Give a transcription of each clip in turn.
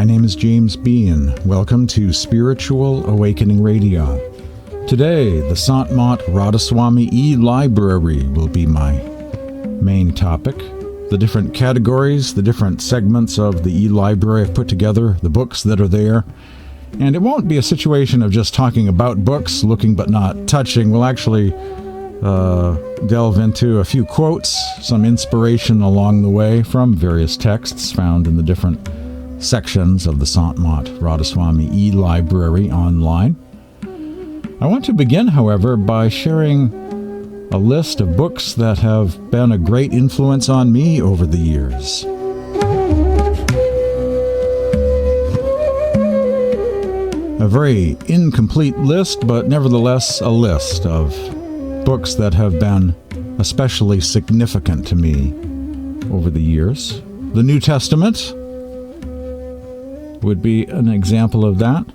My name is James Bean. Welcome to Spiritual Awakening Radio. Today, the Sant Radhasoami e-library will be my main topic. The different categories, the different segments of the e-library I've put together, the books that are there. And it won't be a situation of just talking about books, looking but not touching. We'll actually delve into a few quotes, some inspiration along the way from various texts found in the different sections of the Sant Radhasoami e-library online. I want to begin, however, by sharing a list of books that have been a great influence on me over the years. A very incomplete list, but nevertheless a list of books that have been especially significant to me over the years. The New Testament would be an example of that.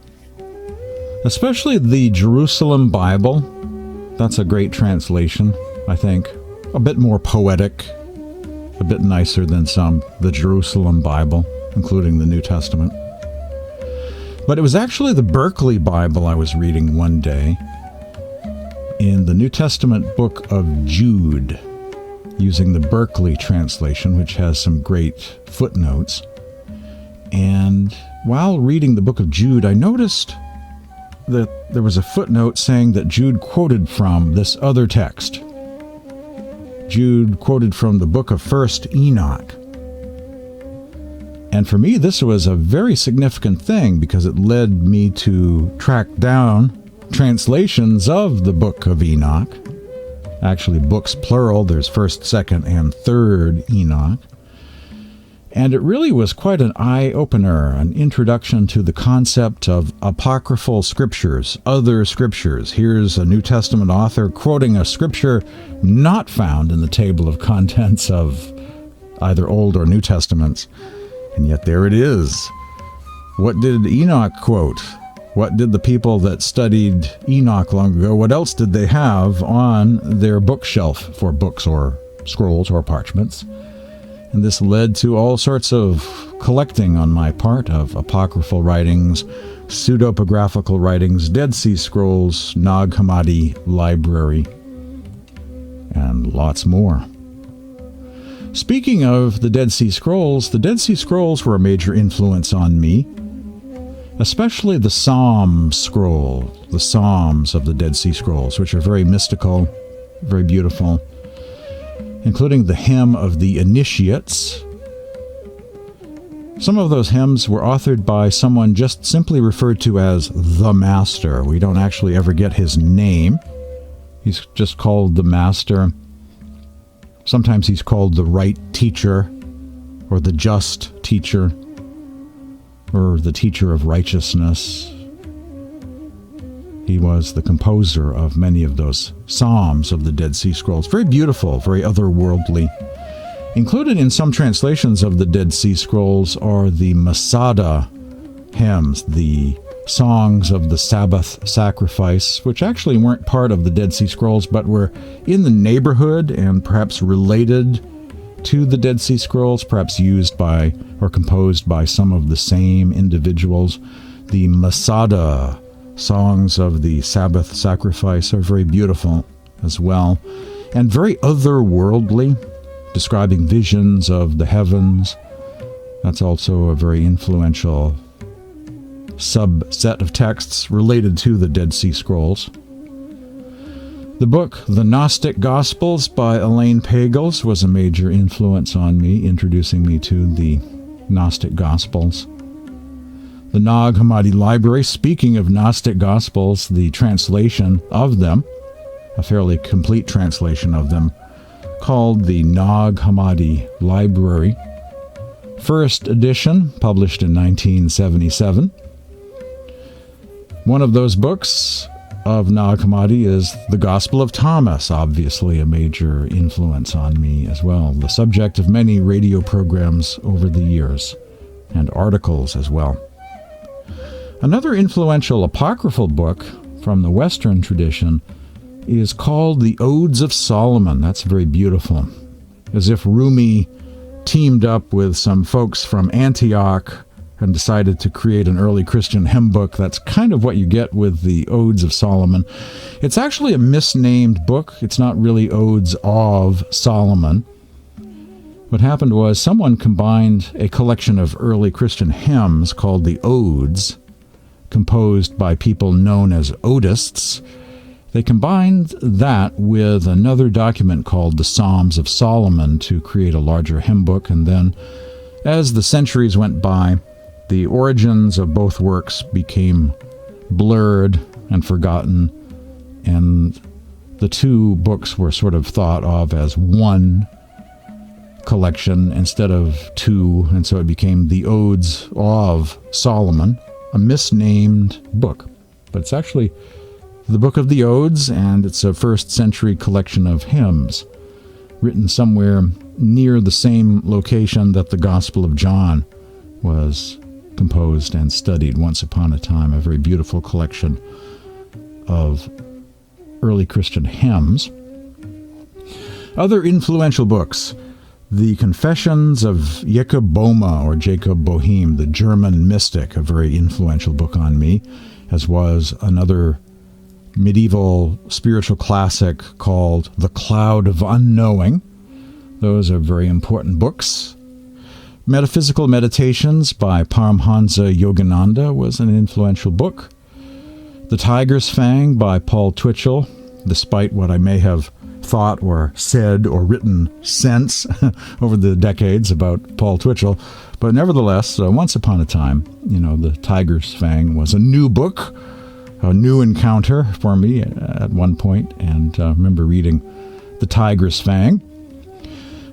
Especially the Jerusalem Bible. That's a great translation, I think. A bit more poetic, a bit nicer than the Jerusalem Bible, including the New Testament. But it was actually the Berkeley Bible I was reading one day in the New Testament book of Jude, using the Berkeley translation, which has some great footnotes. And while reading the book of Jude, I noticed that there was a footnote saying that Jude quoted from this other text. Jude quoted from the book of 1st Enoch. And for me, this was a very significant thing because it led me to track down translations of the book of Enoch. Actually, books plural. There's 1st, 2nd, and 3rd Enoch. And it really was quite an eye-opener, an introduction to the concept of apocryphal scriptures, other scriptures. Here's a New Testament author quoting a scripture not found in the table of contents of either Old or New Testaments. And yet there it is. What did Enoch quote? What did the people that studied Enoch long ago, what else did they have on their bookshelf for books or scrolls or parchments? And this led to all sorts of collecting on my part of apocryphal writings, pseudepigraphical writings, Dead Sea Scrolls, Nag Hammadi library, and lots more. Speaking of the Dead Sea Scrolls were a major influence on me, especially the Psalm scroll, the Psalms of the Dead Sea Scrolls, which are very mystical, very beautiful, including the hymn of the initiates. Some of those hymns were authored by someone just simply referred to as the Master. We don't actually ever get his name. He's just called the Master. Sometimes he's called the right teacher, or the just teacher, or the teacher of righteousness. He was the composer of many of those Psalms of the Dead Sea Scrolls. Very beautiful, very otherworldly. Included in some translations of the Dead Sea Scrolls are the Masada hymns, the songs of the Sabbath sacrifice, which actually weren't part of the Dead Sea Scrolls, but were in the neighborhood and perhaps related to the Dead Sea Scrolls, perhaps used by or composed by some of the same individuals. The Masada songs of the Sabbath sacrifice are very beautiful as well, and very otherworldly, describing visions of the heavens. That's also a very influential subset of texts related to the Dead Sea Scrolls. The book The Gnostic Gospels by Elaine Pagels was a major influence on me, introducing me to the Gnostic Gospels. The Nag Hammadi Library, speaking of Gnostic Gospels, the translation of them, a fairly complete translation of them, called the Nag Hammadi Library. First edition, published in 1977. One of those books of Nag Hammadi is the Gospel of Thomas, obviously a major influence on me as well, the subject of many radio programs over the years, and articles as well. Another influential apocryphal book from the Western tradition is called the Odes of Solomon. That's very beautiful. As if Rumi teamed up with some folks from Antioch and decided to create an early Christian hymn book. That's kind of what you get with the Odes of Solomon. It's actually a misnamed book. It's not really Odes of Solomon. What happened was someone combined a collection of early Christian hymns called the Odes, composed by people known as Odists. They combined that with another document called the Psalms of Solomon to create a larger hymn book, and then as the centuries went by, the origins of both works became blurred and forgotten, and the two books were sort of thought of as one collection instead of two, and so it became the Odes of Solomon, a misnamed book. But it's actually the Book of the Odes, and it's a first century collection of hymns written somewhere near the same location that the Gospel of John was composed and studied once upon a time. A very beautiful collection of early Christian hymns. Other influential books: The Confessions of Jacob Boehme, or Jacob Boehme, the German mystic, a very influential book on me, as was another medieval spiritual classic called The Cloud of Unknowing. Those are very important books. Metaphysical Meditations by Paramhansa Yogananda was an influential book. The Tiger's Fang by Paul Twitchell, despite what I may have thought or said or written since over the decades about Paul Twitchell. But nevertheless, once upon a time, The Tiger's Fang was a new book, a new encounter for me at one point, and I remember reading The Tiger's Fang.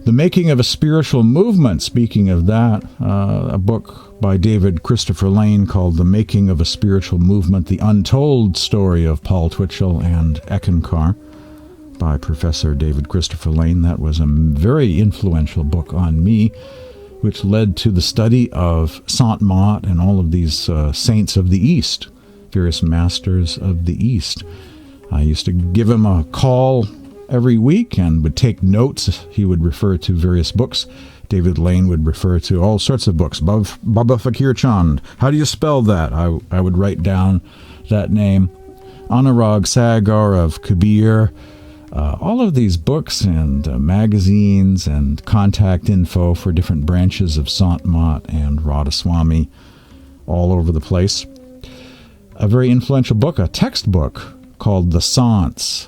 The Making of a Spiritual Movement, speaking of that, a book by David Christopher Lane called The Making of a Spiritual Movement, The Untold Story of Paul Twitchell and Eckankar, by Professor David Christopher Lane. That was a very influential book on me, which led to the study of Sant and all of these saints of the East, various masters of the East. I used to give him a call every week and would take notes. He would refer to various books. David Lane would refer to all sorts of books. Baba Fakir Chand, how do you spell that? I would write down that name. Anurag Sagar of Kabir. All of these books and magazines and contact info for different branches of Sant and Radhaswami all over the place. A very influential book, a textbook called The Saints,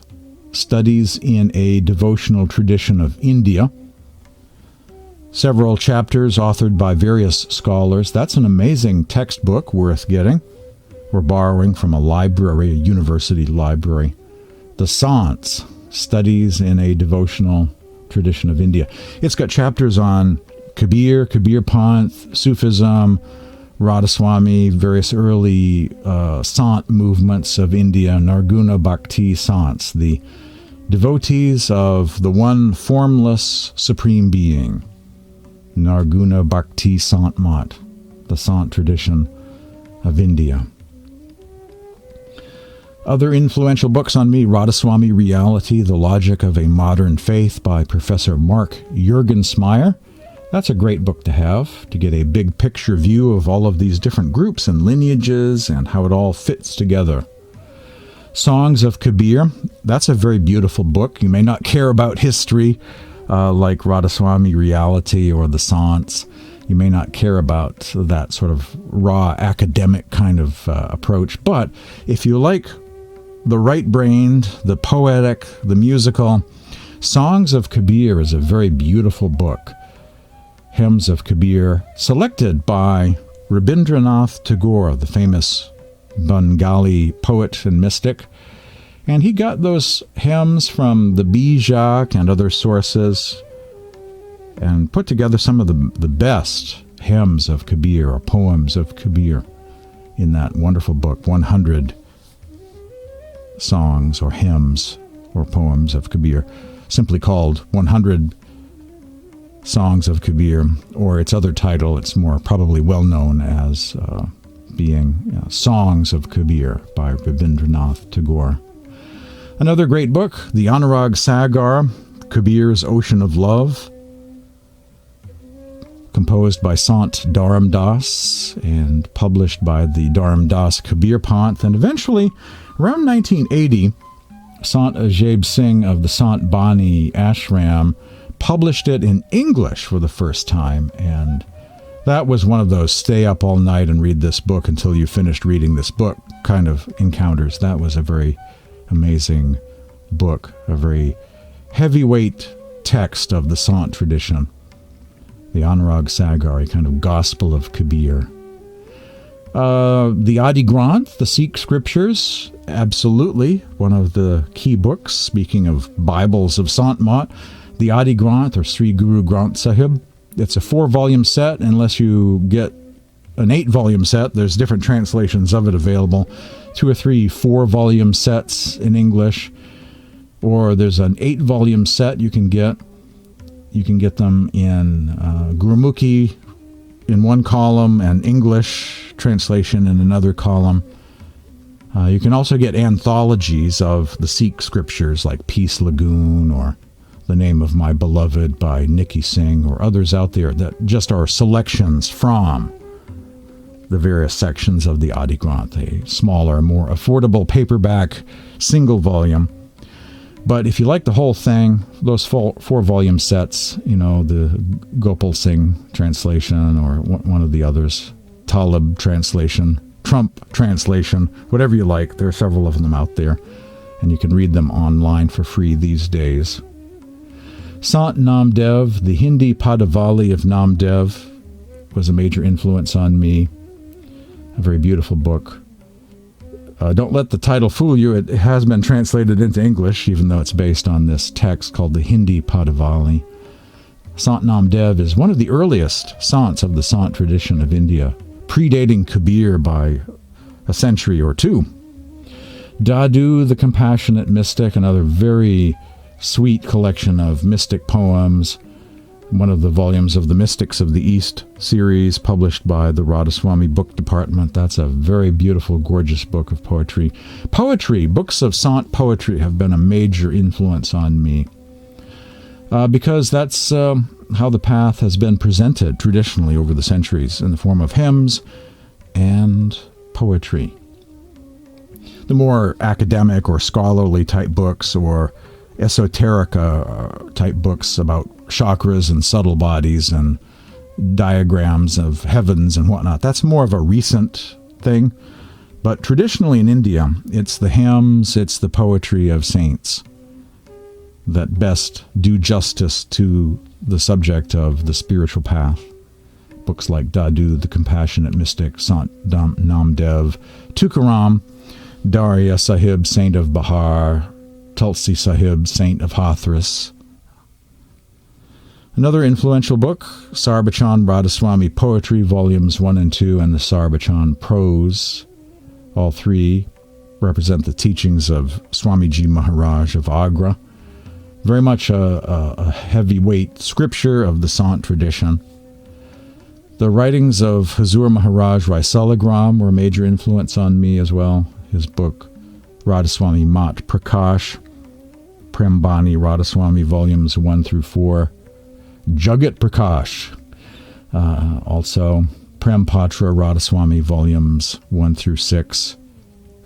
Studies in a Devotional Tradition of India. Several chapters authored by various scholars. That's an amazing textbook worth getting. We're borrowing from a library, a university library. The Saints, Studies in a Devotional Tradition of India. It's got chapters on Kabir, Kabir Panth, Sufism, Radhasoami, various early Sant movements of India, Nirguna Bhakti Sants, the devotees of the one formless Supreme Being, Nirguna Bhakti Sant Mat, the Sant tradition of India. Other influential books on me: Radhasoami Reality, The Logic of a Modern Faith by Professor Mark Juergensmeyer. That's a great book to have, to get a big picture view of all of these different groups and lineages and how it all fits together. Songs of Kabir, that's a very beautiful book. You may not care about history like Radhasoami Reality or the Saints. You may not care about that sort of raw academic kind of approach, but if you like the right-brained, the poetic, the musical, Songs of Kabir is a very beautiful book. Hymns of Kabir, selected by Rabindranath Tagore, the famous Bengali poet and mystic. And he got those hymns from the Bijak and other sources and put together some of the best hymns of Kabir, or poems of Kabir, in that wonderful book, 100 songs or hymns or poems of Kabir, simply called 100 Songs of Kabir, or its other title, it's more probably well known as being Songs of Kabir by Rabindranath Tagore. Another great book, the Anurag Sagar, Kabir's Ocean of Love. composed by Sant Dharam Das and published by the Dharam Das Kabir Panth. And eventually, around 1980, Sant Ajib Singh of the Sant Bani Ashram published it in English for the first time. And that was one of those stay up all night and read this book until you finished reading this book kind of encounters. That was a very amazing book, a very heavyweight text of the Sant tradition. The Anurag Sagar, a kind of gospel of Kabir. The Adi Granth, the Sikh scriptures, absolutely one of the key books. Speaking of Bibles of Sant Mat, the Adi Granth, or Sri Guru Granth Sahib, it's a 4-volume set. Unless you get an 8-volume set, there's different translations of it available. 2 or 3 4-volume sets in English, or there's an 8-volume set you can get. You can get them in Gurumukhi in one column and English translation in another column. You can also get anthologies of the Sikh scriptures like Peace Lagoon or The Name of My Beloved by Nikki Singh or others out there that just are selections from the various sections of the Adi Granth, a smaller, more affordable paperback single volume. But if you like the whole thing, those 4-volume sets, the Gopal Singh translation or one of the others, Talib translation, Trump translation, whatever you like, there are several of them out there, and you can read them online for free these days. Sant Namdev, the Hindi Padavali of Namdev, was a major influence on me. A very beautiful book. Don't let the title fool you. It has been translated into English, even though it's based on this text called the Hindi Padavali. Sant Namdev is one of the earliest Sants of the Sant tradition of India, predating Kabir by a century or two. Dadu, the Compassionate Mystic, another very sweet collection of mystic poems, one of the volumes of the Mystics of the East series published by the Radhaswami book department. That's a very beautiful, gorgeous book of poetry. Books of Sant poetry have been a major influence on me because that's how the path has been presented traditionally over the centuries in the form of hymns and poetry. The more academic or scholarly type books or esoterica type books about chakras and subtle bodies and diagrams of heavens and whatnot, that's more of a recent thing. But traditionally in India, it's the hymns, it's the poetry of saints that best do justice to the subject of the spiritual path. Books like Dadu, the Compassionate Mystic, Sant Namdev, Tukaram, Darya Sahib, Saint of Bahar, Tulsi Sahib, Saint of Hathras. Another influential book, Sarbachan Radhaswami Poetry, Volumes 1 and 2, and the Sarbachan Prose. All 3 represent the teachings of Swamiji Maharaj of Agra. Very much a heavyweight scripture of the Sant tradition. The writings of Hazur Maharaj Raisalagram were a major influence on me as well. His book, Radhaswami Mat Prakash, Prembani Radhaswami, Volumes 1 through 4. Jagat Prakash, also Prempatra Radhaswami, Volumes 1 through 6,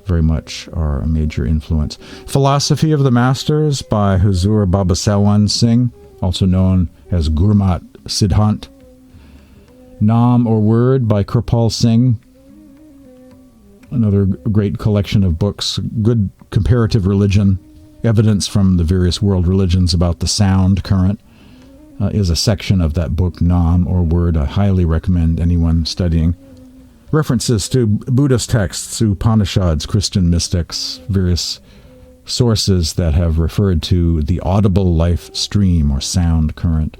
very much are a major influence. Philosophy of the Masters by Huzur Babasawan Singh, also known as Gurmat Siddhant. Nam or Word by Kirpal Singh, another great collection of books, good comparative religion, evidence from the various world religions about the sound current. Is a section of that book, Nam or Word. I highly recommend anyone studying. References to Buddhist texts, Upanishads, Christian mystics, various sources that have referred to the audible life stream or sound current.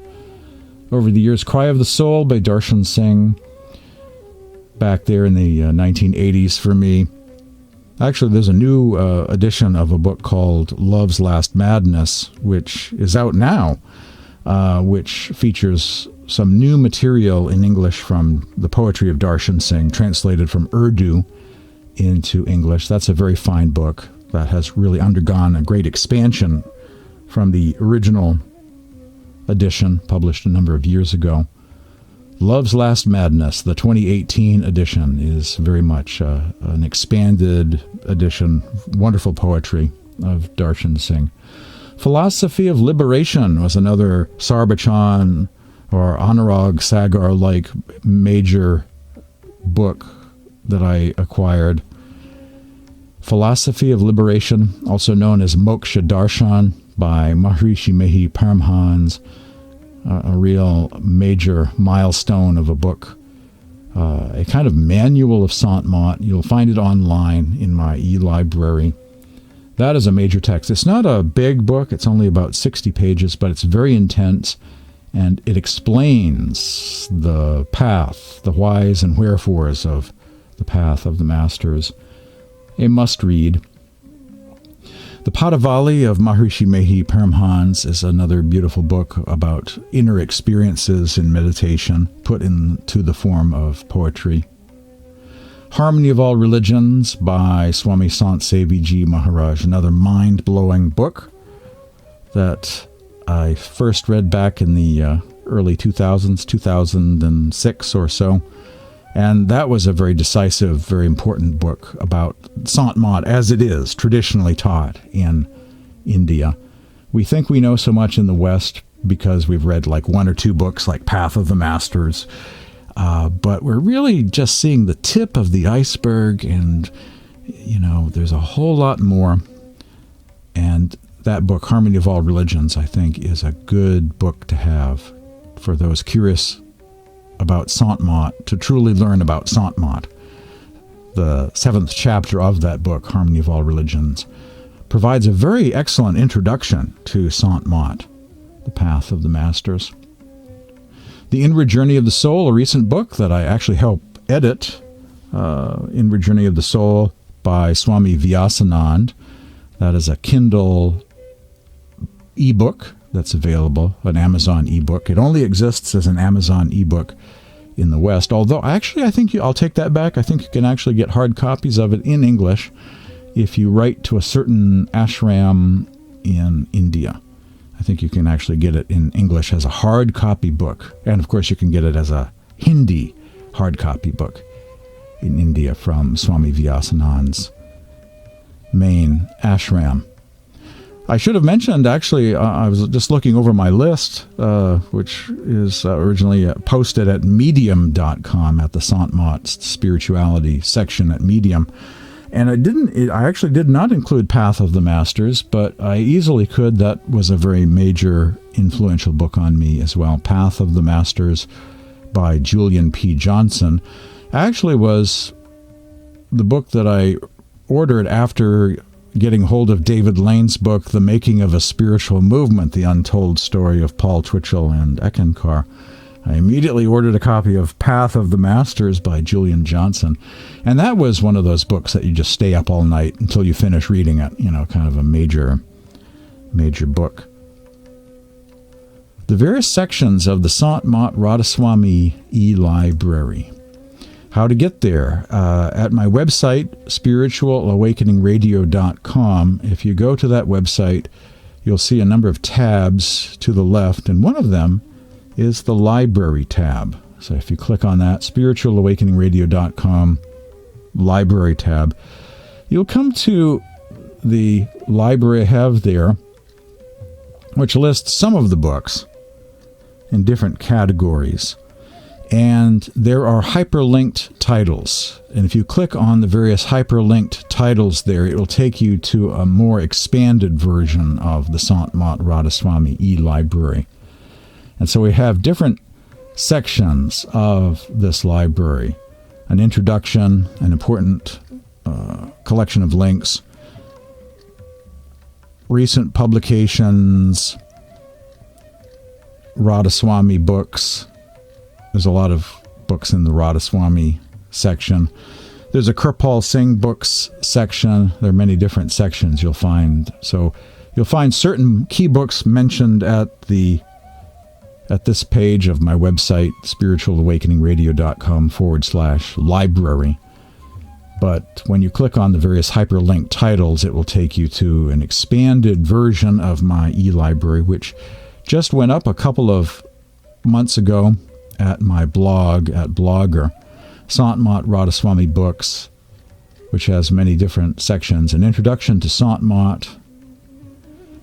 Over the years, Cry of the Soul by Darshan Singh, back there in the 1980s for me. Actually, there's a new edition of a book called Love's Last Madness, which is out now, which features some new material in English from the poetry of Darshan Singh, translated from Urdu into English. That's a very fine book that has really undergone a great expansion from the original edition, published a number of years ago. Love's Last Madness, the 2018 edition, is very much an expanded edition, wonderful poetry of Darshan Singh. Philosophy of Liberation was another Sarbachan or Anurag Sagar-like major book that I acquired. Philosophy of Liberation, also known as Moksha Darshan by Maharishi Mehi Paramhans, a real major milestone of a book, a kind of manual of Sant Mat. You'll find it online in my e-library. That is a major text. It's not a big book. It's only about 60 pages, but it's very intense, and it explains the path, the whys and wherefores of the path of the masters. A must-read. The Padavali of Maharishi Mehi Paramhans is another beautiful book about inner experiences in meditation put into the form of poetry. Harmony of All Religions by Swami Sant Seviji Maharaj, another mind-blowing book that I first read back in the early 2000s, 2006 or so. And that was a very decisive, very important book about Sant Mat as it is traditionally taught in India. We think we know so much in the West because we've read like one or two books like Path of the Masters, but we're really just seeing the tip of the iceberg, and, there's a whole lot more. And that book, Harmony of All Religions, I think is a good book to have for those curious about Sant Mat, to truly learn about Sant Mat. The 7th chapter of that book, Harmony of All Religions, provides a very excellent introduction to Sant Mat, the path of the masters. The Inward Journey of the Soul, a recent book that I actually helped edit, Inward Journey of the Soul by Swami Vyasanand. That is a Kindle ebook that's available, an Amazon ebook. It only exists as an Amazon ebook in the West, although I think I'll take that back. I think you can actually get hard copies of it in English if you write to a certain ashram in India. I think you can actually get it in English as a hard copy book. And of course you can get it as a Hindi hard copy book in India from Swami Vyasanand's main ashram. I should have mentioned, actually, I was just looking over my list, which is originally posted at medium.com at the Sant Mat Spirituality section at Medium. And I actually did not include Path of the Masters, but I easily could. That was a very major, influential book on me as well. Path of the Masters by Julian P. Johnson actually was the book that I ordered after getting hold of David Lane's book, The Making of a Spiritual Movement, The Untold Story of Paul Twitchell and Eckankar. I immediately ordered a copy of Path of the Masters by Julian Johnson. And that was one of those books that you just stay up all night until you finish reading it, kind of a major book. The various sections of the Sant Mat Radhaswami e-library. How to get there? At my website, spiritualawakeningradio.com. If you go to that website, you'll see a number of tabs to the left, and one of them is the library tab. So if you click on that, spiritualawakeningradio.com, library tab, you'll come to the library I have there, which lists some of the books in different categories. And there are hyperlinked titles. And if you click on the various hyperlinked titles there, it will take you to a more expanded version of the Sant Mat Radhaswami e-library. And so we have different sections of this library. An introduction, an important collection of links, recent publications, Radhaswami books. There's a lot of books in the Radhaswami section. There's a Kirpal Singh books section. There are many different sections you'll find. So you'll find certain key books mentioned at this page of my website, spiritualawakeningradio.com/library. But when you click on the various hyperlinked titles, it will take you to an expanded version of my e-library, which just went up a couple of months ago at my blog at Blogger, Sant Radhaswami Books, which has many different sections. An introduction to Sant,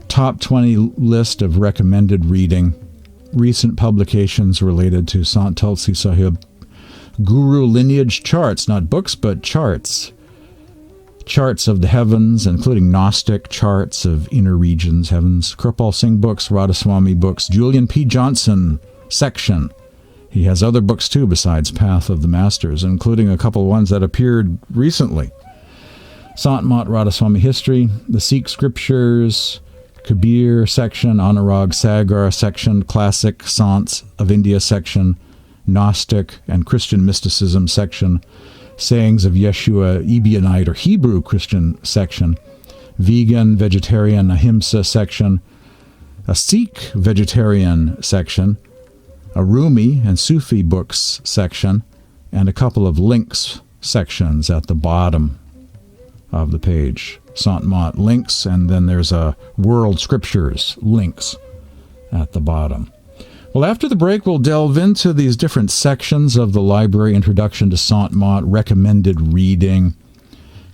top 20 list of recommended reading, recent publications related to Sant Tulsi Sahib, Guru lineage charts, not books, but charts. Charts of the heavens, including Gnostic charts of inner regions, heavens, Kirpal Singh books, Radhasoami books, Julian P. Johnson section. He has other books too besides Path of the Masters, including a couple ones that appeared recently. Sant Radhaswami history, the Sikh scriptures, Kabir section, Anurag Sagar section, classic Sants of India section, Gnostic and Christian mysticism section, sayings of Yeshua, Ebionite or Hebrew Christian section, vegan, vegetarian, ahimsa section, a Sikh vegetarian section, a Rumi and Sufi books section, and a couple of links sections at the bottom of the page. Sant links, and then there's a world scriptures links at the bottom. Well, after the break, we'll delve into these different sections of the library, introduction to Sant, recommended reading.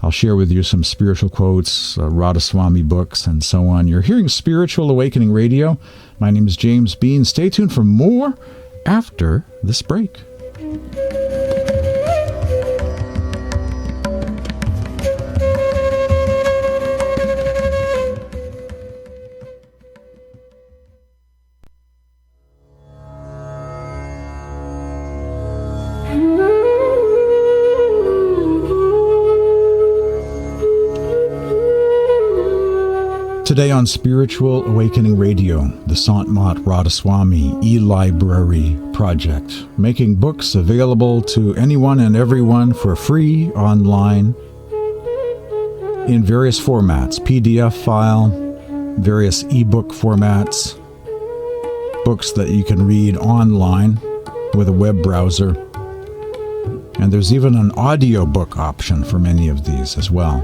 I'll share with you some spiritual quotes, Radhaswami books, and so on. You're hearing Spiritual Awakening Radio. My name is James Bean. Stay tuned for more after this break. Today on Spiritual Awakening Radio, the Sant Radhaswami e-library project, making books available to anyone and everyone for free online in various formats, PDF file, various ebook formats, books that you can read online with a web browser, and there's even an audiobook option for many of these as well.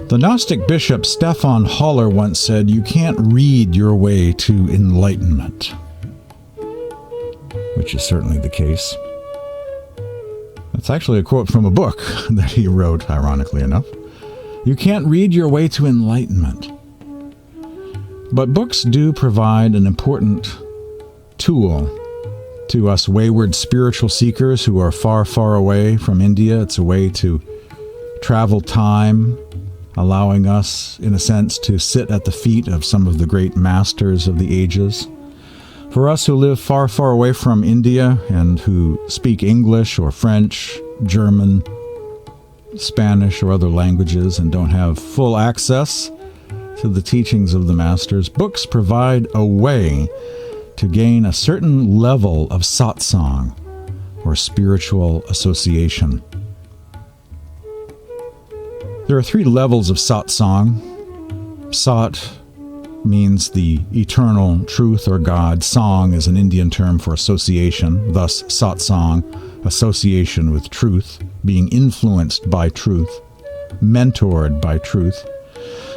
The Gnostic bishop Stefan Haller once said, "You can't read your way to enlightenment," which is certainly the case. That's actually a quote from a book that he wrote, ironically enough. You can't read your way to enlightenment. But books do provide an important tool to us wayward spiritual seekers who are far, far away from India. It's a way to travel time, allowing us, in a sense, to sit at the feet of some of the great masters of the ages. For us who live far, far away from India and who speak English or French, German, Spanish, or other languages and don't have full access to the teachings of the masters, books provide a way to gain a certain level of satsang, or spiritual association. There are 3 levels of satsang. Sat means the eternal truth or God. Sang is an Indian term for association, thus satsang, association with truth, being influenced by truth, mentored by truth.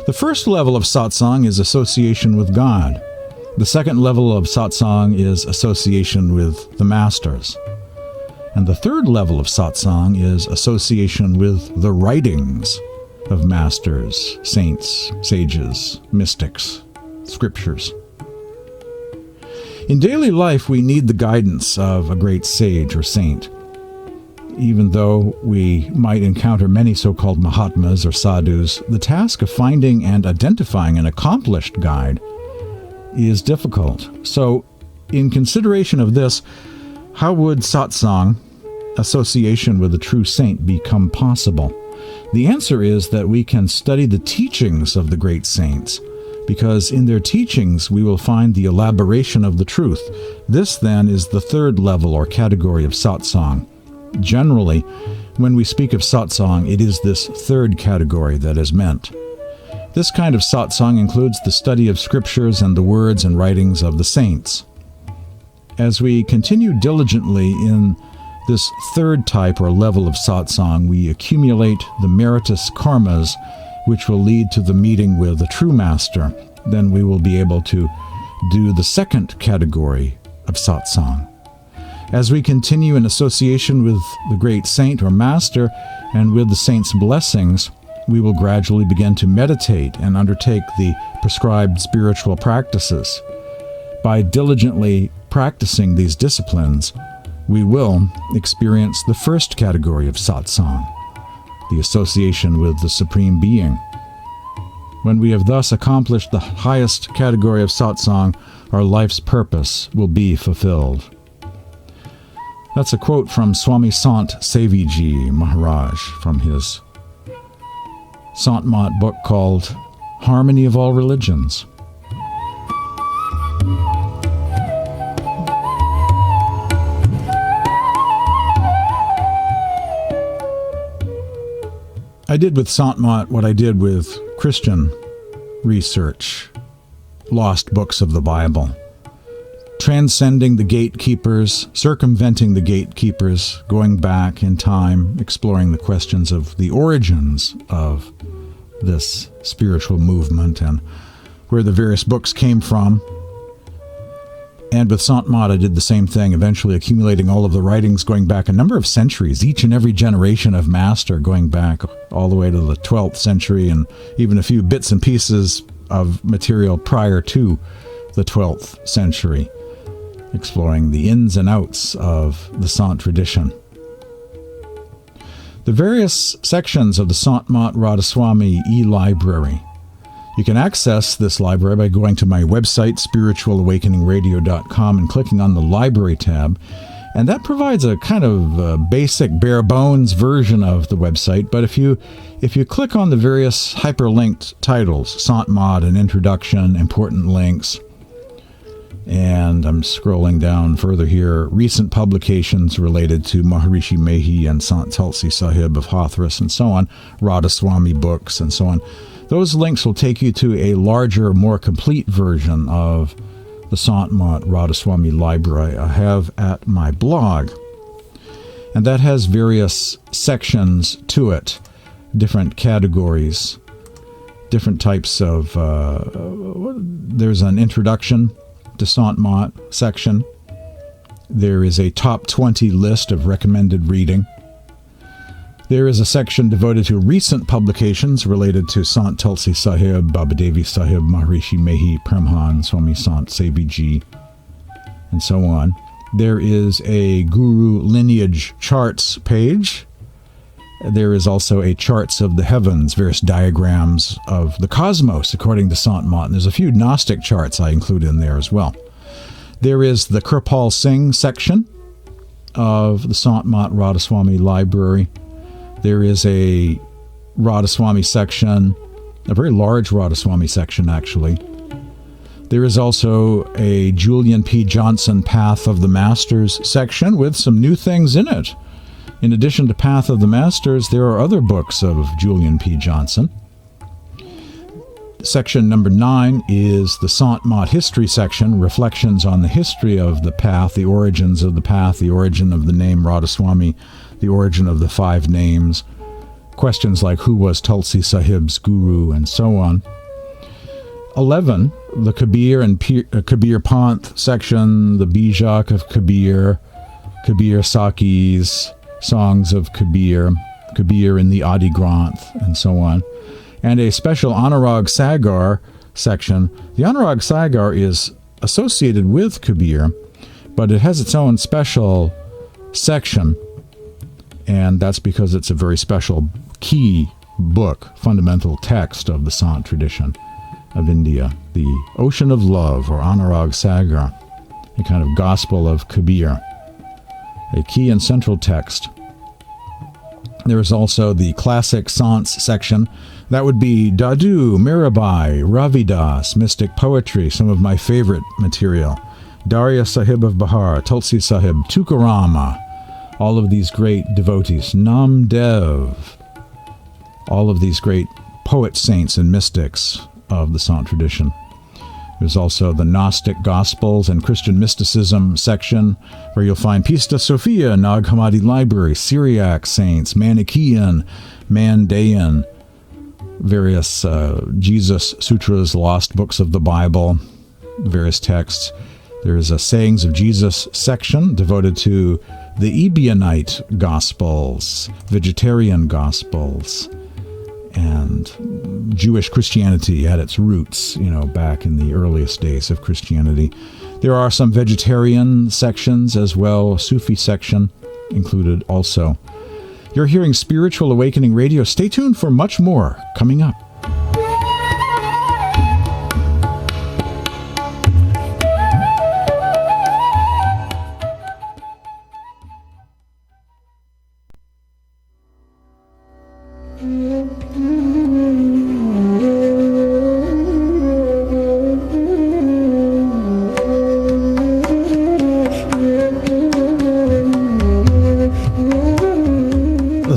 The first level of satsang is association with God. The second level of satsang is association with the masters. And the third level of satsang is association with the writings of masters, saints, sages, mystics, scriptures. In daily life, we need the guidance of a great sage or saint. Even though we might encounter many so-called Mahatmas or sadhus, the task of finding and identifying an accomplished guide is difficult. So, in consideration of this, how would satsang, association with a true saint, become possible? The answer is that we can study the teachings of the great saints, because in their teachings we will find the elaboration of the truth. This, then, is the third level or category of satsang. Generally, when we speak of satsang, it is this third category that is meant. This kind of satsang includes the study of scriptures and the words and writings of the saints. As we continue diligently in this third type or level of satsang, we accumulate the meritorious karmas which will lead to the meeting with the true master. Then we will be able to do the second category of satsang, As we continue in association with the great saint or master and with the saint's blessings, we will gradually begin to meditate and undertake the prescribed spiritual practices. By diligently practicing these disciplines, we will experience the first category of satsang, the association with the Supreme Being. When we have thus accomplished the highest category of satsang, our life's purpose will be fulfilled. That's a quote from Swami Sant Seviji Maharaj from his Sant Mat book called Harmony of All Religions. I did with Sant Mat what I did with Christian research, lost books of the Bible. Transcending the gatekeepers, circumventing the gatekeepers, going back in time, exploring the questions of the origins of this spiritual movement and where the various books came from. And with Sant Mat, I did the same thing, eventually accumulating all of the writings going back a number of centuries, each and every generation of master going back all the way to the 12th century, and even a few bits and pieces of material prior to the 12th century, exploring the ins and outs of the Sant tradition. The various sections of the Sant Mat Radhaswami e-library. You can access this library by going to my website, spiritualawakeningradio.com, and clicking on the library tab. And that provides a kind of basic, bare-bones version of the website. But if you click on the various hyperlinked titles, Sant Mat, an introduction, important links, and I'm scrolling down further here, recent publications related to Maharishi Mehi and Sant Tulsi Sahib of Hathras and so on, Radhasoami books and so on. Those links will take you to a larger, more complete version of the Sant Mat Radhaswami library I have at my blog. And that has various sections to it, different categories, different types of... there's an introduction to Sant Mat section. There is a top 20 list of recommended reading. There is a section devoted to recent publications related to Sant Tulsi Sahib, Baba Devi Sahib, Maharishi Mehi, Premhan, Swami Sant Seviji, and so on. There is a Guru Lineage charts page. There is also a charts of the heavens, various diagrams of the cosmos according to Sant Mat. And there's a few Gnostic charts I include in there as well. There is the Kirpal Singh section of the Sant Mat Radhaswami library. There is a Radhaswami section, a very large Radhaswami section actually. There is also a Julian P. Johnson Path of the Masters section with some new things in it. In addition to Path of the Masters, there are other books of Julian P. Johnson. Section number 9 is the Sant Mat History section, reflections on the history of the path, the origins of the path, the origin of the name Radhaswami, the origin of the 5 names, questions like who was Tulsi Sahib's guru, and so on. 11, the Kabir and Kabir Panth section, the Bijak of Kabir, Kabir Sakis, songs of Kabir, Kabir in the Adi Granth, and so on. And a special Anurag Sagar section. The Anurag Sagar is associated with Kabir, but it has its own special section, and that's because it's a very special key book, fundamental text of the Sant tradition of India, the Ocean of Love, or Anurag Sagar, a kind of gospel of Kabir, a key and central text. There is also the classic Sants section. That would be Dadu, Mirabai, Ravidas, mystic poetry, some of my favorite material. Darya Sahib of Bahar, Tulsi Sahib, Tukarama, all of these great devotees. Namdev, all of these great poet saints and mystics of the Sant tradition. There's also the Gnostic Gospels and Christian Mysticism section, where you'll find Pista Sophia, Nag Hammadi Library, Syriac Saints, Manichaean, Mandaean, various Jesus Sutras, lost books of the Bible, various texts. There is a Sayings of Jesus section devoted to the Ebionite Gospels, vegetarian Gospels, and Jewish Christianity at its roots, back in the earliest days of Christianity. There are some vegetarian sections as well, Sufi section included also. You're hearing Spiritual Awakening Radio. Stay tuned for much more coming up.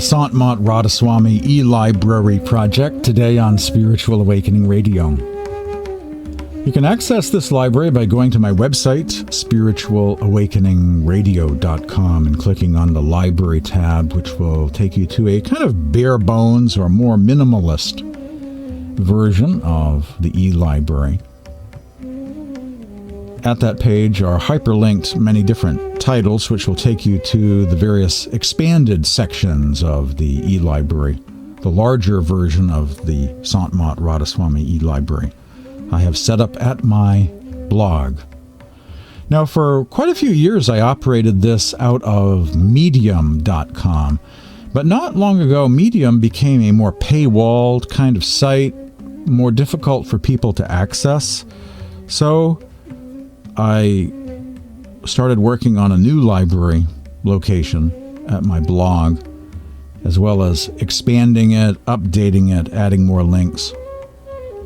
Sant Radhasoami e-library project today on Spiritual Awakening Radio. You can access this library by going to my website, spiritualawakeningradio.com, and clicking on the library tab, which will take you to a kind of bare bones or more minimalist version of the e-library. At that page are hyperlinked many different titles, which will take you to the various expanded sections of the e-library, the larger version of the Sant Radhasoami e-library I have set up at my blog. Now, for quite a few years, I operated this out of Medium.com, but not long ago, Medium became a more paywalled kind of site, more difficult for people to access. So I started working on a new library location at my blog, as well as expanding it, updating it, adding more links.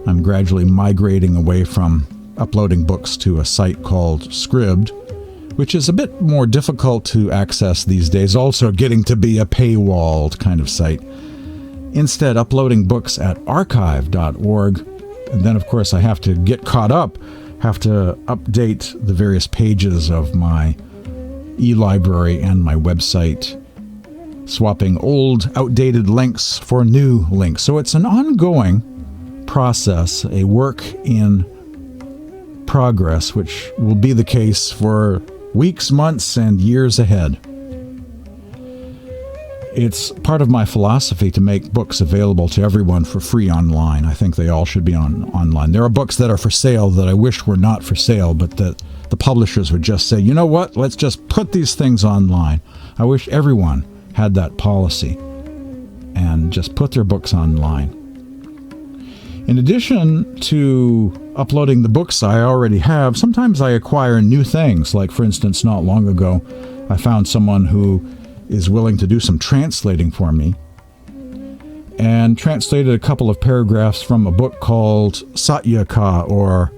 I'm gradually migrating away from uploading books to a site called Scribd, which is a bit more difficult to access these days, also getting to be a paywalled kind of site. Instead, uploading books at archive.org, and then of course I have to get caught up, have to update the various pages of my e-library and my website, swapping old, outdated links for new links. So it's an ongoing process, a work in progress, which will be the case for weeks, months, and years ahead. It's part of my philosophy to make books available to everyone for free online. I think they all should be online. There are books that are for sale that I wish were not for sale, but that the publishers would just say, you know what, let's just put these things online. I wish everyone had that policy and just put their books online. In addition to uploading the books I already have, sometimes I acquire new things. Like, for instance, not long ago, I found someone who is willing to do some translating for me, and translated a couple of paragraphs from a book called Satyaka, or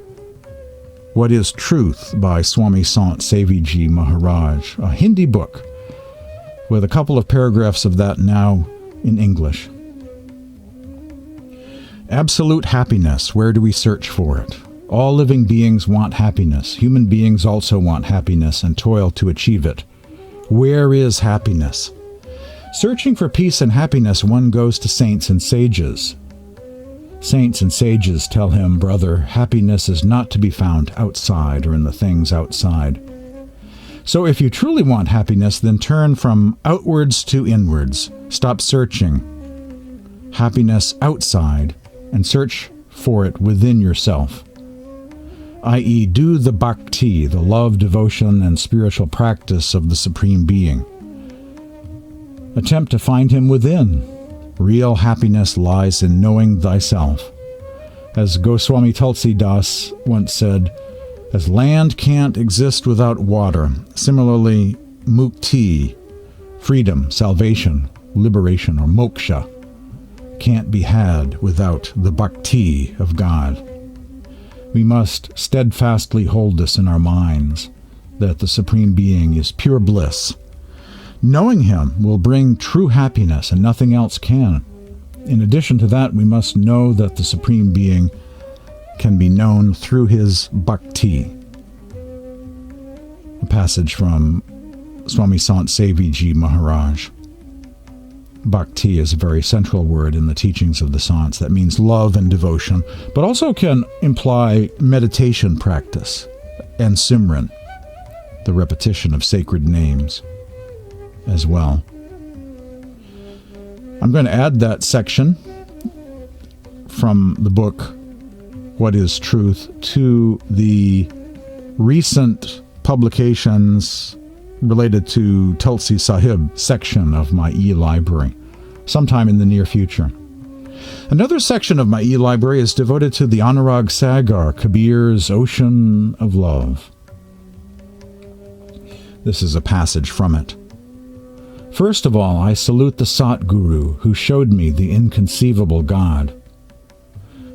What is Truth, by Swami Sant Seviji Maharaj, a Hindi book, with a couple of paragraphs of that now in English. Absolute happiness, where do we search for it? All living beings want happiness. Human beings also want happiness and toil to achieve it. Where is happiness? Searching for peace and happiness, one goes to saints and sages. Saints and sages tell him, brother, happiness is not to be found outside or in the things outside. So if you truly want happiness, then turn from outwards to inwards. Stop searching happiness outside and search for it within yourself. I.e., do the bhakti, the love, devotion, and spiritual practice of the Supreme Being. Attempt to find Him within. Real happiness lies in knowing thyself. As Goswami Tulsi Das once said, as land can't exist without water, similarly, mukti, freedom, salvation, liberation, or moksha, can't be had without the bhakti of God. We must steadfastly hold this in our minds, that the Supreme Being is pure bliss. Knowing Him will bring true happiness, and nothing else can. In addition to that, we must know that the Supreme Being can be known through His bhakti. A passage from Swami Sant Seviji Maharaj. Bhakti is a very central word in the teachings of the Sants. That means love and devotion, but also can imply meditation practice and Simran. the repetition of sacred names as well. I'm going to add that section from the book What is Truth to the recent publications related to Tulsi Sahib section of my e-library sometime in the near future. Another section of my e-library is devoted to the Anurag Sagar, Kabir's Ocean of Love. This is a passage from it. First of all, I salute the Sat Guru who showed me the inconceivable God,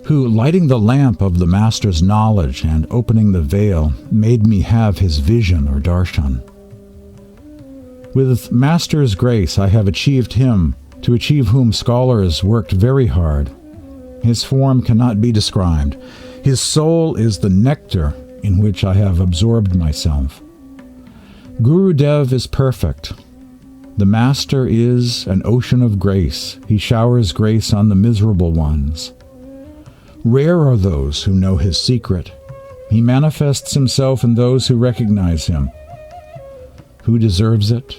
who, lighting the lamp of the Master's knowledge and opening the veil, made me have his vision or darshan. With Master's grace, I have achieved him, to achieve whom scholars worked very hard. His form cannot be described. His soul is the nectar in which I have absorbed myself. Guru Dev is perfect. The Master is an ocean of grace. He showers grace on the miserable ones. Rare are those who know his secret. He manifests himself in those who recognize him. Who deserves it?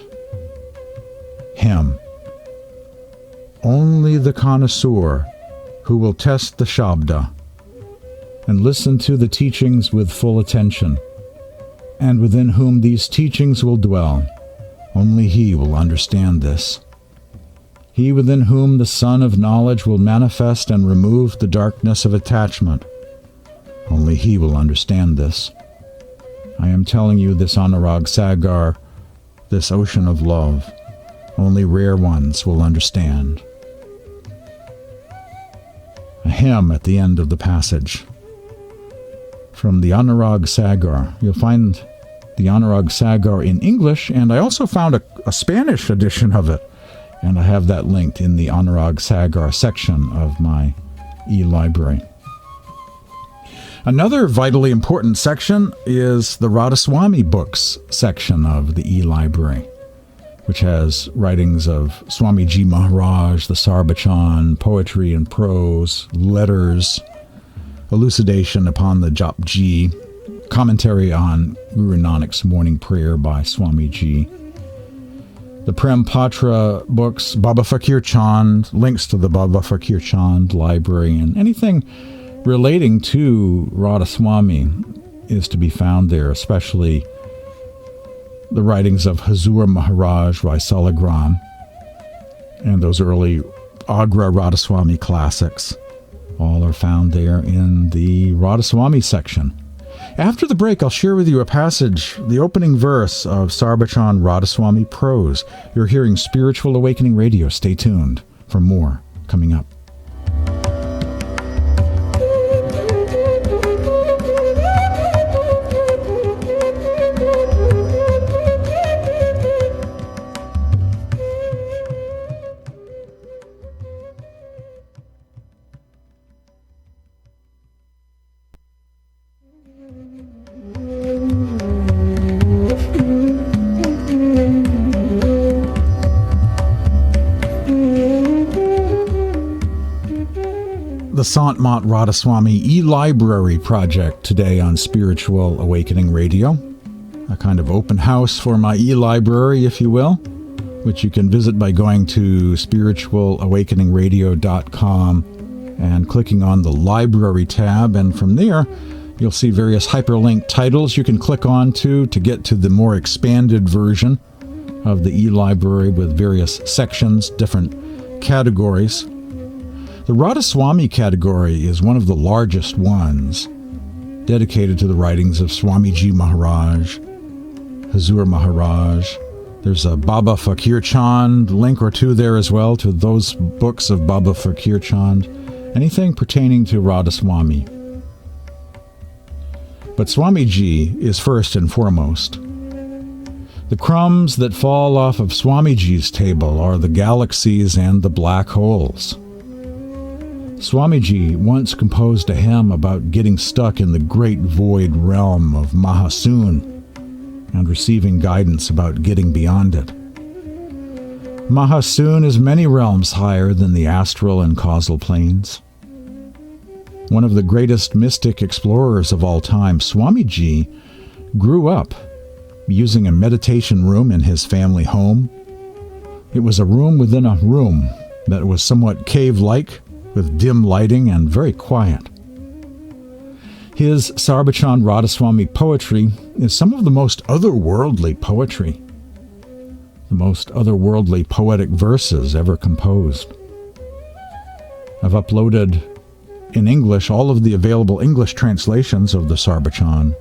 Him. Only the connoisseur who will test the Shabda and listen to the teachings with full attention, and within whom these teachings will dwell, only he will understand this. He within whom the sun of knowledge will manifest and remove the darkness of attachment, only he will understand this. I am telling you this Anurag Sagar, this ocean of love, only rare ones will understand. A hymn at the end of the passage. From the Anurag Sagar. You'll find the Anurag Sagar in English, and I also found a Spanish edition of it, and I have that linked in the Anurag Sagar section of my e-library. Another vitally important section is the Radhaswami books section of the e-library, which has writings of Swamiji Maharaj, the Sarbachan, poetry and prose, letters, elucidation upon the Japji, commentary on Guru Nanak's morning prayer by Swamiji, the Prem Patra books, Baba Fakir Chand, links to the Baba Fakir Chand library, and anything relating to Radhaswami is to be found there, especially the writings of Hazur Maharaj, Raisalagram, and those early Agra Radhaswami classics. All are found there in the Radhaswami section. After the break, I'll share with you a passage, the opening verse of Sarbachan Radhaswami prose. You're hearing Spiritual Awakening Radio. Stay tuned for more coming up. The Sant Mat Radhaswami e-library project today on Spiritual Awakening Radio. A kind of open house for my e-library, if you will, which you can visit by going to spiritualawakeningradio.com and clicking on the library tab, and from there you'll see various hyperlink titles you can click on to get to the more expanded version of the e-library with various sections, different categories. The Radhaswami category is one of the largest ones, dedicated to the writings of Swamiji Maharaj, Hazur Maharaj. There's a Baba Fakir Chand link or two there as well to those books of Baba Fakir Chand, anything pertaining to Radhaswami. But Swamiji is first and foremost. The crumbs that fall off of Swamiji's table are the galaxies and the black holes. Swamiji once composed a hymn about getting stuck in the great void realm of Mahasoon and receiving guidance about getting beyond it. Mahasoon is many realms higher than the astral and causal planes. One of the greatest mystic explorers of all time, Swamiji, grew up using a meditation room in his family home. It was a room within a room that was somewhat cave-like, with dim lighting and very quiet. His Sarbachan Radhaswami poetry is some of the most otherworldly poetry, the most otherworldly poetic verses ever composed. I've uploaded in English all of the available English translations of the Sarbachan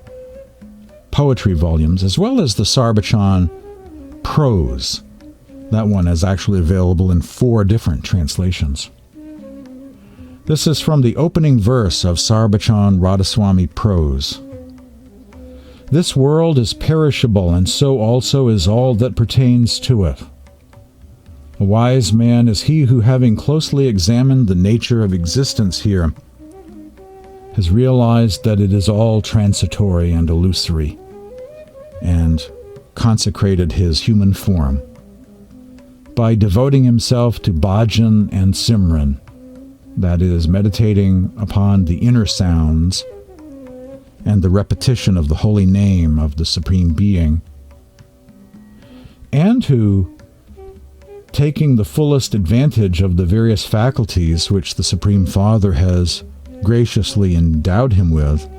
poetry volumes, as well as the Sarbachan prose. That one is actually available in 4 different translations. This is from the opening verse of Sarbachan Radhaswami prose. This world is perishable, and so also is all that pertains to it. A wise man is he who, having closely examined the nature of existence here, has realized that it is all transitory and illusory, and consecrated his human form by devoting himself to bhajan and simran, that is, meditating upon the inner sounds and the repetition of the holy name of the Supreme Being, and who, taking the fullest advantage of the various faculties which the Supreme Father has graciously endowed him with,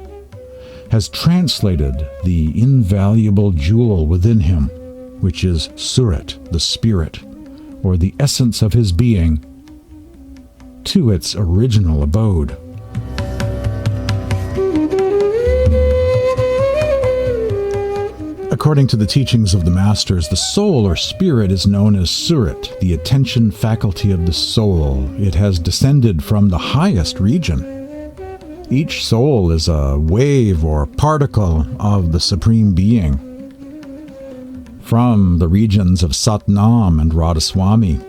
has translated the invaluable jewel within him, which is Surrett the Spirit, or the essence of his being, to its original abode. According to the teachings of the Masters, the soul or spirit is known as Surrett, the attention faculty of the soul. It has descended from the highest region. Each soul is a wave or particle of the Supreme Being. From the regions of Satnam and Radhasoami,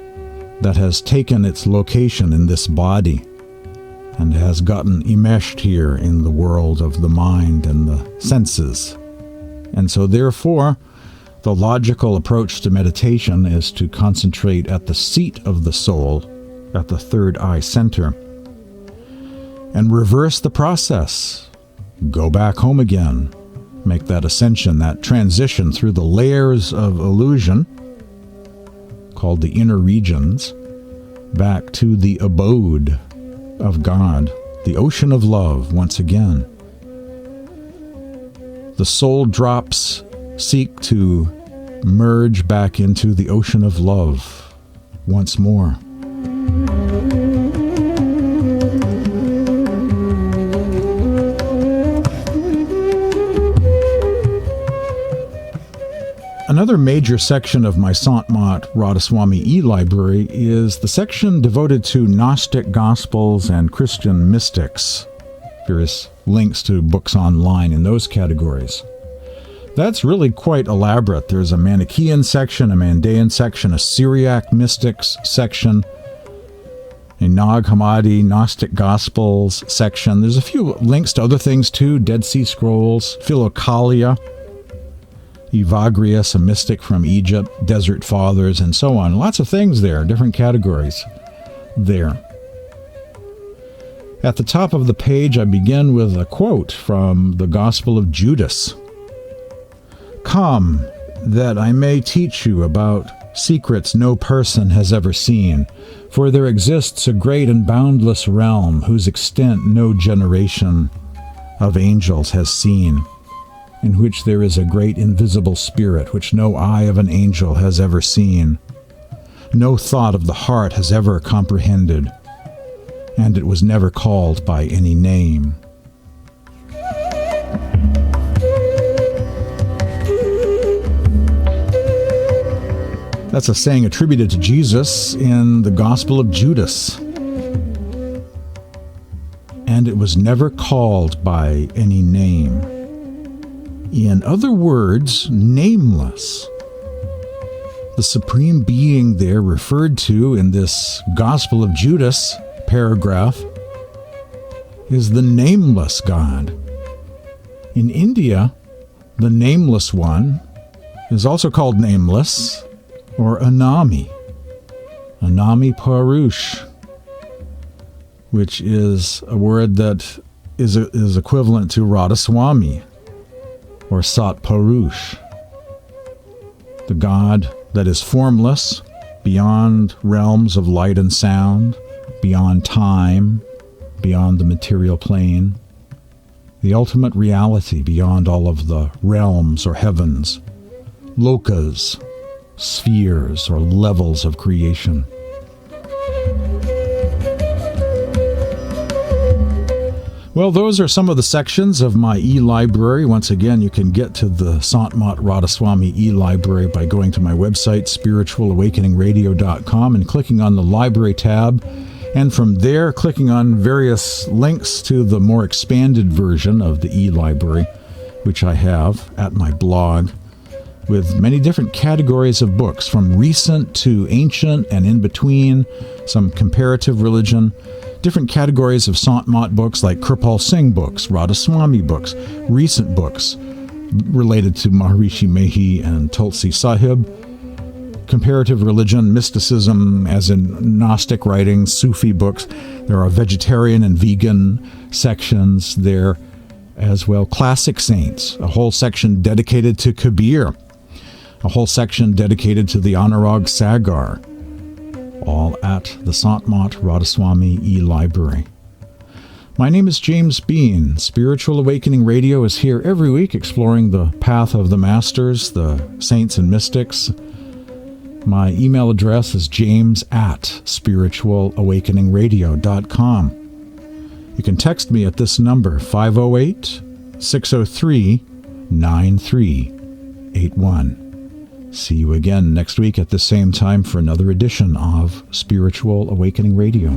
that has taken its location in this body and has gotten enmeshed here in the world of the mind and the senses. And so therefore, the logical approach to meditation is to concentrate at the seat of the soul, at the third eye center, and reverse the process. Go back home again. Make that ascension, that transition through the layers of illusion, called the inner regions, back to the abode of God, the ocean of love once again. The soul drops seek to merge back into the ocean of love once more. Another major section of my Sant Radhasoami e-library is the section devoted to Gnostic Gospels and Christian mystics. Various links to books online in those categories. That's really quite elaborate. There's a Manichaean section, a Mandaean section, a Syriac mystics section, a Nag Hammadi Gnostic Gospels section. There's a few links to other things too, Dead Sea Scrolls, Philokalia, Evagrius, a mystic from Egypt, Desert Fathers, and so on. Lots of things there, different categories there. At the top of the page, I begin with a quote from the Gospel of Judas. "Come, that I may teach you about secrets no person has ever seen, for there exists a great and boundless realm whose extent no generation of angels has seen, in which there is a great invisible spirit which no eye of an angel has ever seen, no thought of the heart has ever comprehended, and it was never called by any name." That's a saying attributed to Jesus in the Gospel of Judas. And it was never called by any name. In other words, nameless. The Supreme Being there referred to in this Gospel of Judas paragraph is the Nameless God. In India, the Nameless One is also called Nameless or Anami. Anami Parush, which is a word that is equivalent to Radhasoami or Sat Parush. the God that is formless, beyond realms of light and sound, beyond time, beyond the material plane, the ultimate reality beyond all of the realms or heavens, lokas, spheres, or levels of creation. Well, those are some of the sections of my e-library. Once again, you can get to the Sant Radhaswami e-library by going to my website, spiritualawakeningradio.com, and clicking on the library tab. And from there, clicking on various links to the more expanded version of the e-library, which I have at my blog, with many different categories of books, from recent to ancient and in between, some comparative religion, different categories of Sant books like Kirpal Singh books, Radhaswami books, recent books related to Maharishi Mehi and Tulsi Sahib, comparative religion, mysticism, as in Gnostic writings, Sufi books. There are vegetarian and vegan sections there as well. Classic saints, a whole section dedicated to Kabir, a whole section dedicated to the Anurag Sagar, all at the Sant Radhaswami e-library. My name is James Bean. Spiritual Awakening Radio is here every week exploring the path of the masters, the saints and mystics. My email address is james@spiritualawakeningradio.com. You can text me at this number, 508-603-9381. See you again next week at the same time for another edition of Spiritual Awakening Radio.